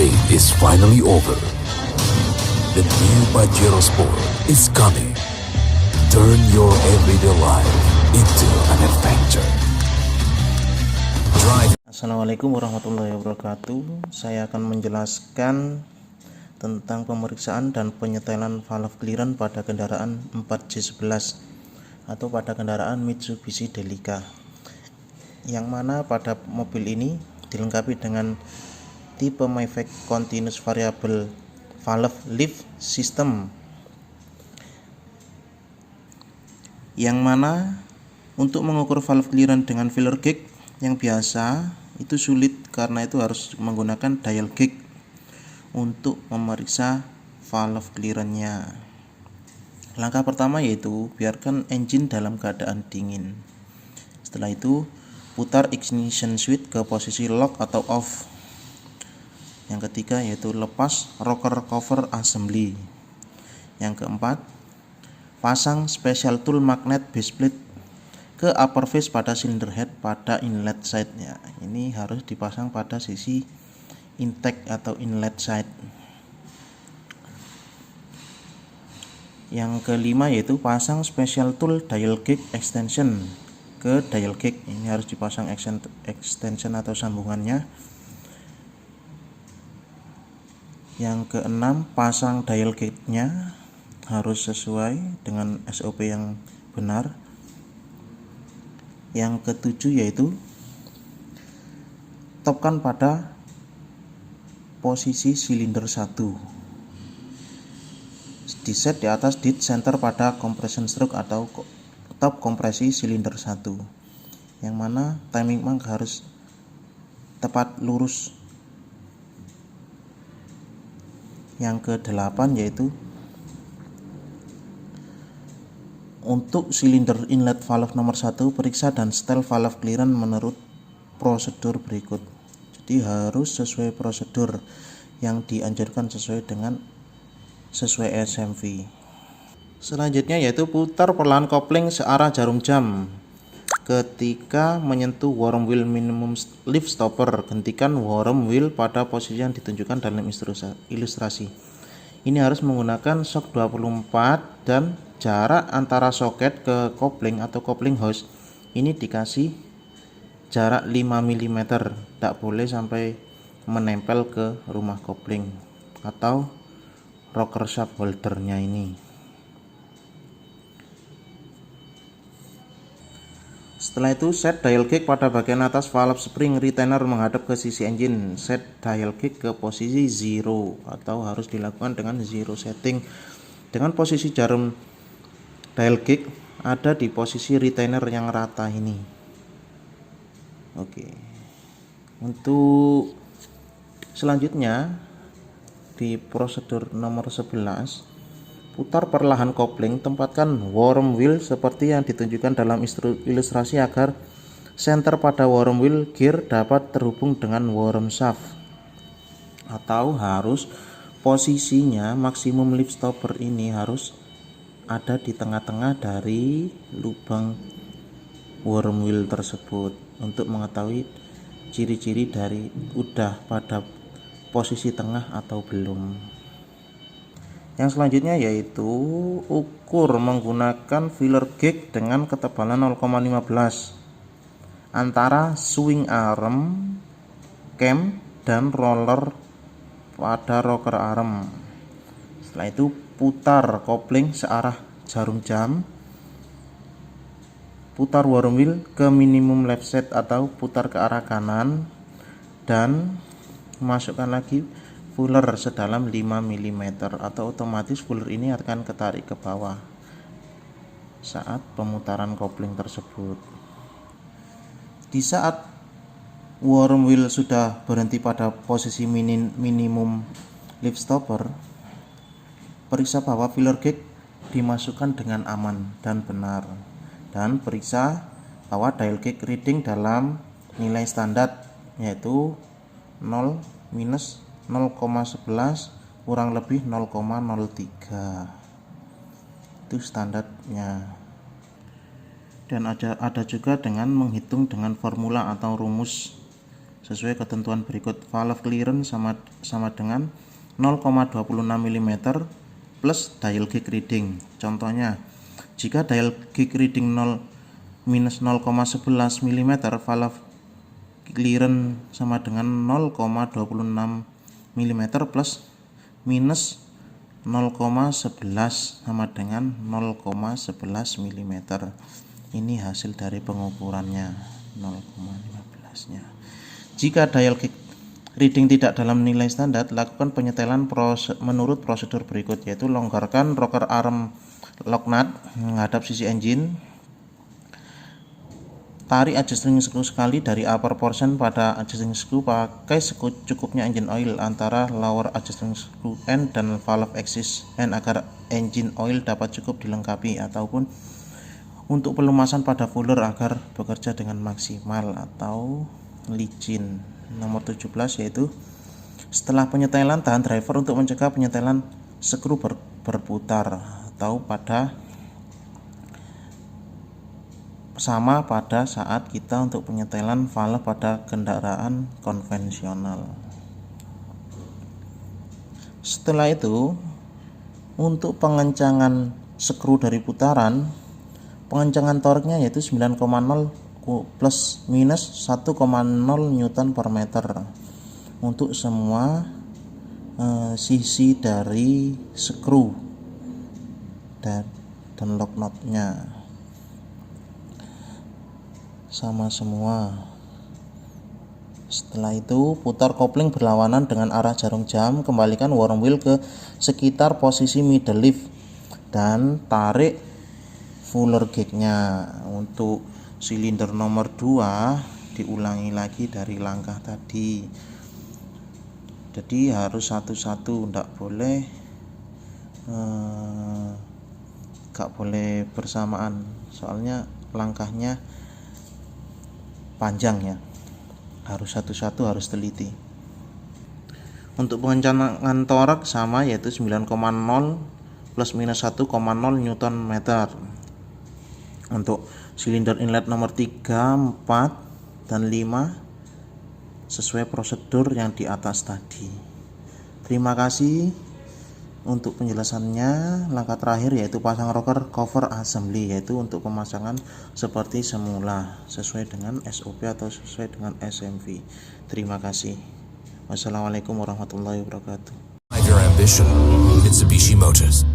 wait is finally over. The new Pajero Sport is coming. Turn your everyday life into an adventure. Drive. Assalamualaikum warahmatullahi wabarakatuh. Saya akan menjelaskan tentang pemeriksaan dan penyetelan valve clearance pada kendaraan 4J11 atau pada kendaraan Mitsubishi Delica, yang mana pada mobil ini dilengkapi dengan tipe Mavic Continuous Variable Valve Lift System, yang mana untuk mengukur valve clearance dengan filler gauge yang biasa itu sulit, karena itu harus menggunakan dial gauge untuk memeriksa valve clearance-nya. Langkah pertama yaitu biarkan engine dalam keadaan dingin. Setelah itu putar ignition switch ke posisi lock atau off. Yang ketiga yaitu lepas rocker cover assembly. Yang keempat, pasang special tool magnet base plate ke upper face pada cylinder head pada inlet side-nya. Ini harus dipasang pada sisi intake atau inlet side. Yang kelima yaitu pasang special tool dial gauge extension ke dial gauge. Ini harus dipasang extension atau sambungannya. Yang keenam, pasang dial gauge-nya harus sesuai dengan SOP yang benar. Yang ketujuh yaitu topkan pada posisi silinder 1. Diset di atas dead center pada compression stroke atau top kompresi silinder 1, yang mana timing mark harus tepat lurus. Yang ke-8 yaitu untuk silinder inlet valve nomor 1, periksa dan setel valve clearance menurut prosedur berikut. Jadi harus sesuai prosedur yang dianjurkan sesuai SMV. Selanjutnya yaitu putar perlahan kopling searah jarum jam. Ketika menyentuh worm wheel minimum lift stopper, hentikan worm wheel pada posisi yang ditunjukkan dalam ilustrasi. Ini harus menggunakan shock 24 dan jarak antara soket ke kopling atau kopling house ini dikasih jarak 5 mm. Tak boleh sampai menempel ke rumah kopling atau rocker shaft holdernya ini. Setelah itu set dial gauge pada bagian atas valve spring retainer menghadap ke sisi engine. Set dial gauge ke posisi 0 atau harus dilakukan dengan 0 setting, dengan posisi jarum dial gauge ada di posisi retainer yang rata ini. Oke. Untuk selanjutnya di prosedur nomor 11, putar perlahan kopling, tempatkan worm wheel seperti yang ditunjukkan dalam ilustrasi agar senter pada worm wheel gear dapat terhubung dengan worm shaft, atau harus posisinya maksimum lift stopper ini harus ada di tengah-tengah dari lubang worm wheel tersebut untuk mengetahui ciri-ciri dari udah pada posisi tengah atau belum. Yang selanjutnya yaitu ukur menggunakan filler gauge dengan ketebalan 0,15 antara swing arm, cam, dan roller pada rocker arm. Setelah itu putar kopling searah jarum jam, putar worm wheel ke minimum left side atau putar ke arah kanan, dan masukkan lagi fuller sedalam 5 mm atau otomatis fuller ini akan ketarik ke bawah saat pemutaran kopling tersebut. Di saat worm wheel sudah berhenti pada posisi minimum lift stopper, periksa bahwa filler gauge dimasukkan dengan aman dan benar, dan periksa bahwa dial gauge reading dalam nilai standar yaitu 0 minus 0,11 kurang lebih 0,03. Itu standarnya. Dan ada juga dengan menghitung dengan formula atau rumus sesuai ketentuan berikut. Valve clearance sama dengan 0,26 mm plus dial gauge reading. Contohnya, jika dial gauge reading 0-0,11 mm, valve clearance sama dengan 0,26 mm plus minus 0,11 sama dengan 0,11 mm. Ini hasil dari pengukurannya, 0,15 nya. Jika dial gauge reading tidak dalam nilai standar, lakukan penyetelan menurut prosedur berikut, yaitu longgarkan rocker arm lock nut menghadap sisi engine, tarik adjusting screw sekali dari upper portion pada adjusting screw, pakai secukupnya engine oil antara lower adjusting screw end dan valve axis end agar engine oil dapat cukup dilengkapi, ataupun untuk pelumasan pada fuller agar bekerja dengan maksimal atau licin. Nomor 17 yaitu setelah penyetelan, tahan driver untuk mencegah penyetelan skru berputar atau sama pada saat kita untuk penyetelan valve pada kendaraan konvensional. Setelah itu, untuk pengencangan skru dari putaran, pengencangan torknya yaitu 9,0 plus minus 1,0 Newton per meter untuk semua sisi dari skru dan lock notnya sama semua. Setelah itu, putar kopling berlawanan dengan arah jarum jam, kembalikan worm wheel ke sekitar posisi middle lift dan tarik fuller gauge-nya. Untuk silinder nomor 2 diulangi lagi dari langkah tadi. Jadi harus satu-satu, nggak boleh bersamaan, soalnya langkahnya panjang ya, harus satu-satu, harus teliti. Untuk pengencangan torque sama, yaitu 9,0 plus minus 1,0 Newton meter. Untuk silinder inlet nomor 3, 4, dan 5 sesuai prosedur yang di atas tadi. Terima kasih untuk penjelasannya. Langkah terakhir yaitu pasang rocker cover assembly, yaitu untuk pemasangan seperti semula sesuai dengan SOP atau sesuai dengan SMV. Terima kasih. Wassalamualaikum warahmatullahi wabarakatuh. Drive your ambition, Mitsubishi Motors.